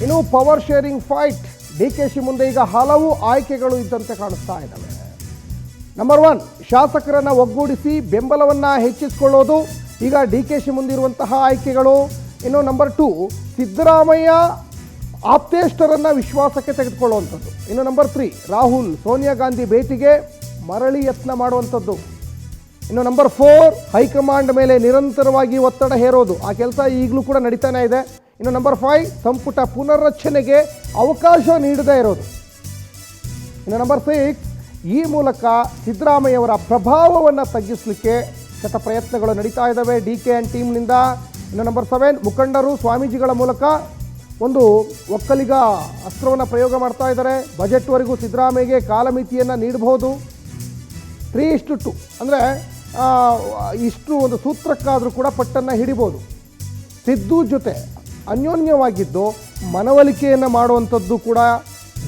ಇನ್ನು power sharing fight DKShi ಮುಂದೆ ಈಗ ಹಲವು ಆಯ್ಕೆಗಳು ಇದ್ದಂತೆ ಕಾಣಿಸ್ತಾ ಇದ್ದಾವೆ. ನಂಬರ್ 1, ಶಾಸಕರನ್ನ ಒಗ್ಗೂಡಿಸಿ ಬೆಂಬಲವನ್ನ ಹೆಚ್ಚಿಸಿಕೊಳ್ಳೋದು ಈಗ ಡಿಕೆಶಿ ಮುಂದಿರುವಂತಹ ಆಯ್ಕೆಗಳು. ಇನ್ನು ನಂಬರ್ 2, ಸಿದ್ದರಾಮಯ್ಯ ಆಪ್ತೇಷ್ಟರನ್ನ ವಿಶ್ವಾಸಕ್ಕೆ ತೆಗೆದುಕೊಳ್ಳುವಂಥದ್ದು. ಇನ್ನು ನಂಬರ್ 3, ರಾಹುಲ್ ಸೋನಿಯಾ ಗಾಂಧಿ ಭೇಟಿಗೆ ಮರಳಿ ಯತ್ನ ಮಾಡುವಂಥದ್ದು. ಇನ್ನು ನಂಬರ್ 4, ಹೈಕಮಾಂಡ್ ಮೇಲೆ ನಿರಂತರವಾಗಿ ಒತ್ತಡ ಹೇರೋದು. ಆ ಕೆಲಸ ಈಗಲೂ ಕೂಡ ನಡೀತಾನೆ ಇದೆ. ಇನ್ನು ನಂಬರ್ 5, ಸಂಪುಟ ಪುನರ್ರಚನೆಗೆ ಅವಕಾಶ ನೀಡದೇ ಇರೋದು. ಇನ್ನು ನಂಬರ್ 6, ಈ ಮೂಲಕ ಸಿದ್ದರಾಮಯ್ಯವರ ಪ್ರಭಾವವನ್ನು ತಗ್ಗಿಸಲಿಕ್ಕೆ ಶತ ಪ್ರಯತ್ನಗಳು ನಡೀತಾ ಇದ್ದಾವೆ ಡಿಕೆ ಆ್ಯಂಡ್ ಟೀಮ್ನಿಂದ. ಇನ್ನು ನಂಬರ್ 7, ಮುಖಂಡರು ಸ್ವಾಮೀಜಿಗಳ ಮೂಲಕ ಒಂದು ಒಕ್ಕಲಿಗ ಅಸ್ತ್ರವನ್ನು ಪ್ರಯೋಗ ಮಾಡ್ತಾ ಇದ್ದಾರೆ. ಬಜೆಟ್ವರೆಗೂ ಸಿದ್ದರಾಮಯ್ಯಗೆ ಕಾಲಮಿತಿಯನ್ನು ನೀಡಬಹುದು. 3:2 ಅಂದರೆ ಇಷ್ಟು ಒಂದು ಸೂತ್ರಕ್ಕಾದರೂ ಕೂಡ ಪಟ್ಟನ್ನು ಹಿಡಿಬೋದು. ಸಿದ್ದು ಜೊತೆ ಅನ್ಯೋನ್ಯವಾಗಿದ್ದು ಮನವೊಲಿಕೆಯನ್ನು ಮಾಡುವಂಥದ್ದು ಕೂಡ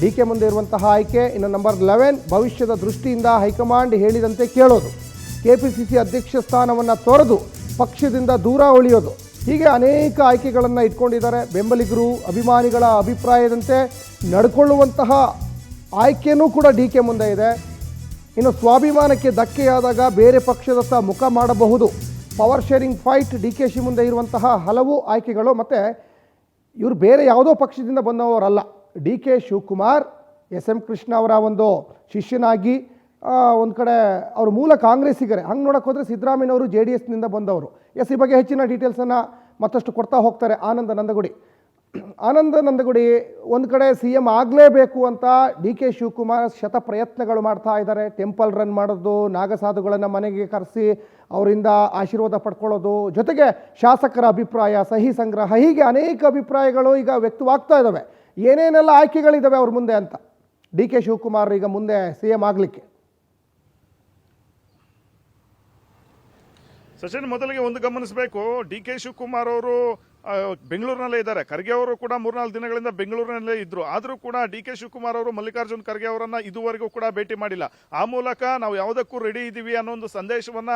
ಡಿ ಕೆ ಮುಂದೆ ಇರುವಂತಹ ಆಯ್ಕೆ. ಇನ್ನು ನಂಬರ್ 11, ಭವಿಷ್ಯದ ದೃಷ್ಟಿಯಿಂದ ಹೈಕಮಾಂಡ್ ಹೇಳಿದಂತೆ ಕೇಳೋದು. KPCC ಅಧ್ಯಕ್ಷ ಸ್ಥಾನವನ್ನು ತೊರೆದು ಪಕ್ಷದಿಂದ ದೂರ ಉಳಿಯೋದು. ಹೀಗೆ ಅನೇಕ ಆಯ್ಕೆಗಳನ್ನು ಇಟ್ಕೊಂಡಿದ್ದಾರೆ. ಬೆಂಬಲಿಗರು ಅಭಿಮಾನಿಗಳ ಅಭಿಪ್ರಾಯದಂತೆ ನಡ್ಕೊಳ್ಳುವಂತಹ ಆಯ್ಕೆಯೂ ಕೂಡ ಡಿ ಕೆ ಮುಂದೆ ಇದೆ. ಇನ್ನು ಸ್ವಾಭಿಮಾನಕ್ಕೆ ಧಕ್ಕೆಯಾದಾಗ ಬೇರೆ ಪಕ್ಷದತ್ತ ಮುಖ ಮಾಡಬಹುದು. ಪವರ್ ಶೇರಿಂಗ್ ಫೈಟ್ ಡಿಕೆಶಿ ಮುಂದೆ ಇರುವಂತಹ ಹಲವು ಆಯ್ಕೆಗಳು. ಮತ್ತು ಇವರು ಬೇರೆ ಯಾವುದೋ ಪಕ್ಷದಿಂದ ಬಂದವರಲ್ಲ. DK ಶಿವಕುಮಾರ್ SM ಕೃಷ್ಣ ಅವರ ಒಂದು ಶಿಷ್ಯನಾಗಿ ಒಂದು ಕಡೆ ಅವರು ಮೂಲ ಕಾಂಗ್ರೆಸ್ಸಿಗರೇ. ಹಂಗೆ ನೋಡೋಕೆ ಹೋದರೆ ಸಿದ್ದರಾಮಯ್ಯನವರು JDSನಿಂದ ಬಂದವರು. ಈ ಬಗ್ಗೆ ಹೆಚ್ಚಿನ ಡೀಟೇಲ್ಸನ್ನು ಮತ್ತಷ್ಟು ಕೊಡ್ತಾ ಹೋಗ್ತಾರೆ ಆನಂದ ನಂದಗುಡಿ. ಒಂದು ಕಡೆ CM ಆಗಲೇಬೇಕು ಅಂತ DK ಶಿವಕುಮಾರ್ ಶತ ಪ್ರಯತ್ನಗಳು ಮಾಡ್ತಾ ಇದ್ದಾರೆ. ಟೆಂಪಲ್ ರನ್ ಮಾಡೋದು, ನಾಗಸಾಧುಗಳನ್ನು ಮನೆಗೆ ಕರೆಸಿ ಅವರಿಂದ ಆಶೀರ್ವಾದ ಪಡ್ಕೊಳ್ಳೋದು, ಜೊತೆಗೆ ಶಾಸಕರ ಅಭಿಪ್ರಾಯ, ಸಹಿ ಸಂಗ್ರಹ, ಹೀಗೆ ಅನೇಕ ಅಭಿಪ್ರಾಯಗಳು ಈಗ ವ್ಯಕ್ತವಾಗ್ತಾ ಇದ್ದಾವೆ. ಏನೇನೆಲ್ಲ ಆಯ್ಕೆಗಳಿದ್ದಾವೆ ಅವ್ರ ಮುಂದೆ ಅಂತ. DK ಶಿವಕುಮಾರ್ ಈಗ ಮುಂದೆ CM ಆಗಲಿಕ್ಕೆ. ಸಚಿನ್, ಮೊದಲಿಗೆ ಒಂದು ಗಮನಿಸಬೇಕು, DK ಶಿವಕುಮಾರ್ ಅವರು ಬೆಂಗಳೂರಿನಲ್ಲೇ ಇದ್ದಾರೆ. ಖರ್ಗೆ ಅವರು ಕೂಡ 3-4 ದಿನಗಳಿಂದ ಬೆಂಗಳೂರಿನಲ್ಲೇ ಇದ್ರು. ಆದರೂ ಕೂಡ DK ಶಿವಕುಮಾರ್ ಅವರು ಮಲ್ಲಿಕಾರ್ಜುನ್ ಖರ್ಗೆ ಅವರನ್ನ ಇದುವರೆಗೂ ಕೂಡ ಭೇಟಿ ಮಾಡಿಲ್ಲ. ಆ ಮೂಲಕ ನಾವು ಯಾವುದಕ್ಕೂ ರೆಡಿ ಇದ್ದೀವಿ ಅನ್ನೋ ಒಂದು ಸಂದೇಶವನ್ನ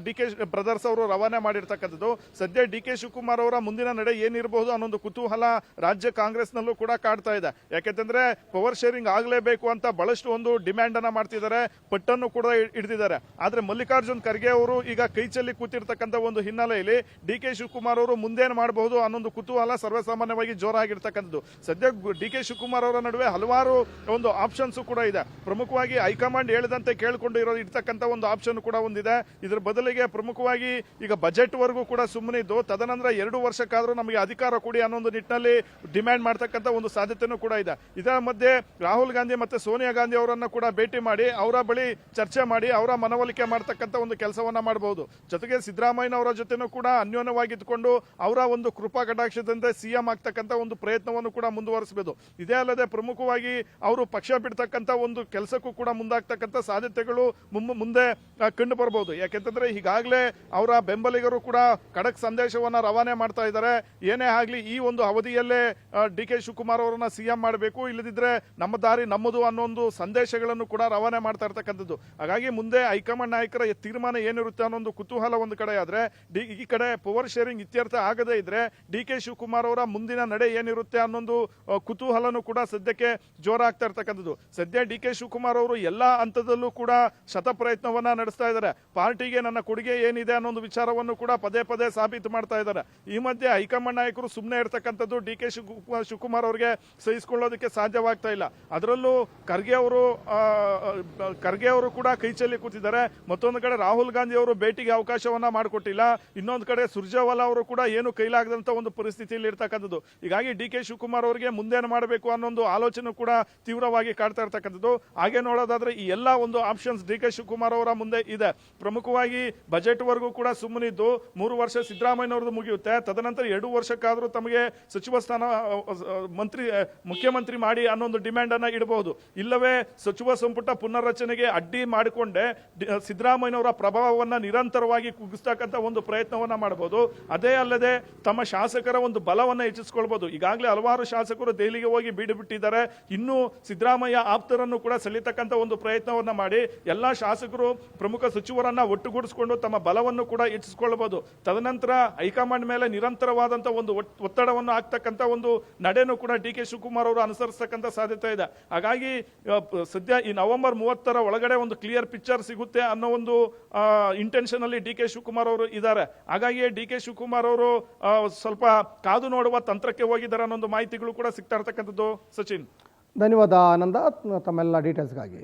DK ಬ್ರದರ್ಸ್ ಅವರು ರವಾನೆ ಮಾಡಿರ್ತಕ್ಕಂಥದ್ದು. ಸದ್ಯ DK ಶಿವಕುಮಾರ್ ಅವರ ಮುಂದಿನ ನಡೆ ಏನಿರಬಹುದು ಅನ್ನೊಂದು ಕುತೂಹಲ ರಾಜ್ಯ ಕಾಂಗ್ರೆಸ್ನಲ್ಲೂ ಕೂಡ ಕಾಡ್ತಾ ಇದೆ. ಯಾಕೆಂತಂದ್ರೆ ಪವರ್ ಶೇರಿಂಗ್ ಆಗಲೇಬೇಕು ಅಂತ ಬಹಳಷ್ಟು ಒಂದು ಡಿಮ್ಯಾಂಡ್ ಅನ್ನ ಮಾಡ್ತಿದ್ದಾರೆ, ಪಟ್ಟನ್ನು ಕೂಡ ಹಿಡಿದಿದ್ದಾರೆ. ಆದ್ರೆ ಮಲ್ಲಿಕಾರ್ಜುನ್ ಖರ್ಗೆ ಅವರು ಈಗ ಕೈ ಚೆಲ್ಲಿ ಕೂತಿರ್ತಕ್ಕಂಥ ಒಂದು ಹಿನ್ನೆಲೆಯಲ್ಲಿ DK ಶಿವಕುಮಾರ್ ಅವರು ಮುಂದೇನು ಮಾಡಬಹುದು ಅನ್ನೊಂದು ಕುತೂಹಲ ಸರ್ವಸಾಮಾನ್ಯವಾಗಿ ಜೋರಾಗಿರ್ತಕ್ಕಂಥದ್ದು. ಸದ್ಯ DK ಶಿವಕುಮಾರ್ ಅವರ ನಡುವೆ ಹಲವಾರು ಒಂದು ಆಪ್ಷನ್ಸ್ ಕೂಡ ಇದೆ. ಪ್ರಮುಖವಾಗಿ ಹೈಕಮಾಂಡ್ ಹೇಳಿದಂತೆ ಕೇಳಿಕೊಂಡು ಇರ್ತಕ್ಕಂಥ ಒಂದು ಆಪ್ಷನ್ ಕೂಡ ಒಂದಿದೆ. ಇದರ ಬದಲಿಗೆ ಪ್ರಮುಖವಾಗಿ ಈಗ ಬಜೆಟ್ ವರೆಗೂ ಕೂಡ ಸುಮ್ಮನಿದ್ದು ತದನಂತರ 2 ವರ್ಷಕ್ಕಾದ್ರೂ ನಮಗೆ ಅಧಿಕಾರ ಕೊಡಿ ಅನ್ನೋ ನಿಟ್ಟಿನಲ್ಲಿ ಡಿಮ್ಯಾಂಡ್ ಮಾಡ್ತಕ್ಕಂಥ ಒಂದು ಸಾಧ್ಯತೆನೂ ಕೂಡ ಇದೆ. ಇದರ ಮಧ್ಯೆ ರಾಹುಲ್ ಗಾಂಧಿ ಮತ್ತೆ ಸೋನಿಯಾ ಗಾಂಧಿ ಅವರನ್ನ ಕೂಡ ಭೇಟಿ ಮಾಡಿ ಅವರ ಬಳಿ ಚರ್ಚೆ ಮಾಡಿ ಅವರ ಮನವೊಲಿಕೆ ಮಾಡ್ತಕ್ಕಂಥ ಒಂದು ಕೆಲಸವನ್ನ ಮಾಡಬಹುದು. ಜೊತೆಗೆ ಸಿದ್ದರಾಮಯ್ಯನವರ ಜೊತೆನೂ ಕೂಡ ಅನ್ಯೋನ್ಯವಾಗಿದ್ದುಕೊಂಡು ಅವರ ಒಂದು ಕೃಪಾ ಕಟಾಕ್ಷದಂತೆ CM ಆಗ್ತಕ್ಕಂಥ ಒಂದು ಪ್ರಯತ್ನವನ್ನು ಕೂಡ ಮುಂದುವರಿಸಬಹುದು. ಇದೇ ಅಲ್ಲದೆ ಪ್ರಮುಖವಾಗಿ ಅವರು ಪಕ್ಷ ಬಿಡ್ತಕ್ಕಂಥ ಒಂದು ಕೆಲಸಕ್ಕೂ ಕೂಡ ಮುಂದಾಗ್ತಕ್ಕಂಥ ಸಾಧ್ಯತೆಗಳು ಮುಂದೆ ಕಂಡು ಬರಬಹುದು. ಯಾಕೆಂತಂದ್ರೆ ಈಗಾಗಲೇ ಅವರ ಬೆಂಬಲಿಗರು ಕೂಡ ಖಡಕ್ ಸಂದೇಶವನ್ನ ರವಾನೆ ಮಾಡ್ತಾ ಇದ್ದಾರೆ. ಏನೇ ಆಗ್ಲಿ ಈ ಒಂದು ಅವಧಿಯಲ್ಲೇ DK ಶಿವಕುಮಾರ್ ಅವರನ್ನ CM ಮಾಡಬೇಕು, ಇಲ್ಲದಿದ್ರೆ ನಮ್ಮ ದಾರಿ ನಮ್ಮದು ಅನ್ನೋ ಒಂದು ಸಂದೇಶಗಳನ್ನು ಕೂಡ ರವಾನೆ ಮಾಡ್ತಾ ಇರ್ತಕ್ಕಂಥದ್ದು. ಹಾಗಾಗಿ ಮುಂದೆ ಹೈಕಮಾಂಡ್ ನಾಯಕರ ತೀರ್ಮಾನ ಏನಿರುತ್ತೆ ಅನ್ನೋ ಒಂದು ಕುತೂಹಲ ಒಂದು ಕಡೆ ಆದ್ರೆ, ಈ ಕಡೆ ಪವರ್ ಶೇರಿಂಗ್ ಇತ್ಯರ್ಥ ಆಗದೇ ಇದ್ರೆ DK ಶಿವಕುಮಾರ್ ಅವರ ಮುಂದಿನ ನಡೆ ಏನಿರುತ್ತೆ ಅನ್ನೊಂದು ಕುತೂಹಲನೂ ಕೂಡ ಸದ್ಯಕ್ಕೆ ಜೋರಾಗ್ತಾ ಇರ್ತಕ್ಕಂಥದ್ದು. ಸದ್ಯ DK ಶಿವಕುಮಾರ್ ಅವರು ಎಲ್ಲಾ ಹಂತದಲ್ಲೂ ಕೂಡ ಶತ ಪ್ರಯತ್ನವನ್ನ ನಡೆಸ್ತಾ ಇದ್ದಾರೆ. ಪಾರ್ಟಿಗೆ ನನ್ನ ಕೊಡುಗೆ ಏನಿದೆ ಅನ್ನೋ ವಿಚಾರವನ್ನು ಕೂಡ ಪದೇ ಸಾಬೀತು ಮಾಡ್ತಾ ಇದ್ದಾರೆ. ಈ ಮಧ್ಯೆ ಹೈಕಮಾಂಡ್ ನಾಯಕರು ಸುಮ್ಮನೆ ಇರ್ತಕ್ಕಂಥದ್ದು DK ಶಿವಕುಮಾರ್ ಅವರಿಗೆ ಸಹಿಸಿಕೊಳ್ಳೋದಕ್ಕೆ ಸಾಧ್ಯವಾಗ್ತಾ ಇಲ್ಲ. ಅದರಲ್ಲೂ ಖರ್ಗೆ ಅವರು ಕೂಡ ಕೈ ಚೆಲ್ಲಿ ಕೂತಿದ್ದಾರೆ. ಮತ್ತೊಂದು ಕಡೆ ರಾಹುಲ್ ಗಾಂಧಿ ಅವರು ಭೇಟಿಗೆ ಅವಕಾಶವನ್ನ ಮಾಡಿಕೊಟ್ಟಿಲ್ಲ. ಇನ್ನೊಂದು ಕಡೆ ಸುರ್ಜೇವಾಲಾ ಅವರು ಕೂಡ ಏನು ಕೈಲಾಗದಂತ ಒಂದು ಪರಿಸ್ಥಿತಿಯಲ್ಲಿ ಇರ್ತಕ್ಕಂಥದ್ದು. ಹೀಗಾಗಿ DK ಶಿವಕುಮಾರ್ ಅವರಿಗೆ ಮುಂದೇನು ಮಾಡಬೇಕು ಅನ್ನೋ ಆಲೋಚನೆ ಕೂಡ ತೀವ್ರವಾಗಿ ಕಾಡ್ತಾ ಇರ್ತಕ್ಕಂಥದ್ದು. ಹಾಗೆ ನೋಡೋದಾದ್ರೆ ಈ ಎಲ್ಲಾ ಒಂದು ಆಪ್ಷನ್ಸ್ DK ಶಿವಕುಮಾರ್ ಅವರ ಮುಂದೆ ಇದೆ. ಪ್ರಮುಖವಾಗಿ ಬಜೆಟ್ ವರೆಗೂ ಕೂಡ ಸುಮ್ಮನಿದ್ದು 3 ವರ್ಷ ಸಿದ್ದರಾಮಯ್ಯನವರದ್ದು ಮುಗಿಯುತ್ತೆ. ತದನಂತರ 2 ವರ್ಷಕ್ಕಾದ್ರೂ ತಮಗೆ ಸಚಿವ ಸ್ಥಾನ ಮುಖ್ಯಮಂತ್ರಿ ಮಾಡಿ ಅನ್ನೋ ಒಂದು ಡಿಮ್ಯಾಂಡ್ ಅನ್ನ ಇಡಬಹುದು. ಇಲ್ಲವೇ ಸಚಿವ ಸಂಪುಟ ಪುನರ್ರಚನೆಗೆ ಅಡ್ಡಿ ಮಾಡಿಕೊಂಡೆ ಸಿದ್ದರಾಮಯ್ಯನವರ ಪ್ರಭಾವವನ್ನ ನಿರಂತರವಾಗಿ ಕುಗ್ಗಿಸ್ತಕ್ಕಂಥ ಒಂದು ಪ್ರಯತ್ನವನ್ನ ಮಾಡಬಹುದು. ಅದೇ ಅಲ್ಲದೆ ತಮ್ಮ ಶಾಸಕರ ಒಂದು ಬಲವನ್ನು ಹೆಚ್ಚಿಸಿಕೊಳ್ಬಹುದು. ಈಗಾಗಲೇ ಹಲವಾರು ಶಾಸಕರು ದೆಹಲಿಗೆ ಹೋಗಿ ಬೀಡು ಬಿಟ್ಟಿದ್ದಾರೆ. ಇನ್ನು ಸಿದ್ದರಾಮಯ್ಯ ಆಪ್ತರನ್ನು ಕೂಡ ಸೆಳೀತಕ್ಕಂಥ ಒಂದು ಪ್ರಯತ್ನವನ್ನ ಮಾಡಿ ಎಲ್ಲಾ ಶಾಸಕರು ಪ್ರಮುಖ ಸಚಿವರನ್ನ ಒಟ್ಟುಗೂಡಿಸಿಕೊಂಡು ತಮ್ಮ ಬಲವನ್ನು ಕೂಡ ಹೆಚ್ಚಿಸಿಕೊಳ್ಳಬಹುದು. ತದನಂತರ ಹೈಕಮಾಂಡ್ ಮೇಲೆ ನಿರಂತರವಾದಂತಹ ಒಂದು ಒತ್ತಡವನ್ನು ಹಾಕ್ತಕ್ಕಂಥ ಒಂದು ನಡೆಯನ್ನು ಕೂಡ ಡಿ ಕೆ ಶಿವಕುಮಾರ್ ಅವರು ಅನುಸರಿಸತಕ್ಕಂಥ ಸಾಧ್ಯತೆ ಇದೆ. ಹಾಗಾಗಿ ಸದ್ಯ ಈ ನವೆಂಬರ್ 30ರ ಒಳಗಡೆ ಒಂದು ಕ್ಲಿಯರ್ ಪಿಕ್ಚರ್ ಸಿಗುತ್ತೆ ಅನ್ನೋ ಒಂದು ಇಂಟೆನ್ಷನ್ ಅಲ್ಲಿ ಡಿ ಕೆ ಶಿವಕುಮಾರ್ ಅವರು ಇದ್ದಾರೆ. ಹಾಗಾಗಿ ಡಿ ಕೆ ಶಿವಕುಮಾರ್ ಅವರು ಸ್ವಲ್ಪ ಕಾದು ನೋಡುವ ತಂತ್ರಕ್ಕೆ ಹೋಗಿದ್ದಾರೆ ಅನ್ನೋ ಒಂದು ಮಾಹಿತಿಗಳು ಕೂಡ ಸಿಗ್ತಾ ಇರತಕ್ಕಂಥದ್ದು. ಸಚಿನ್, ಧನ್ಯವಾದ ಆನಂದ ತಮ್ಮೆಲ್ಲ ಡೀಟೇಲ್ಸ್ಗಾಗಿ.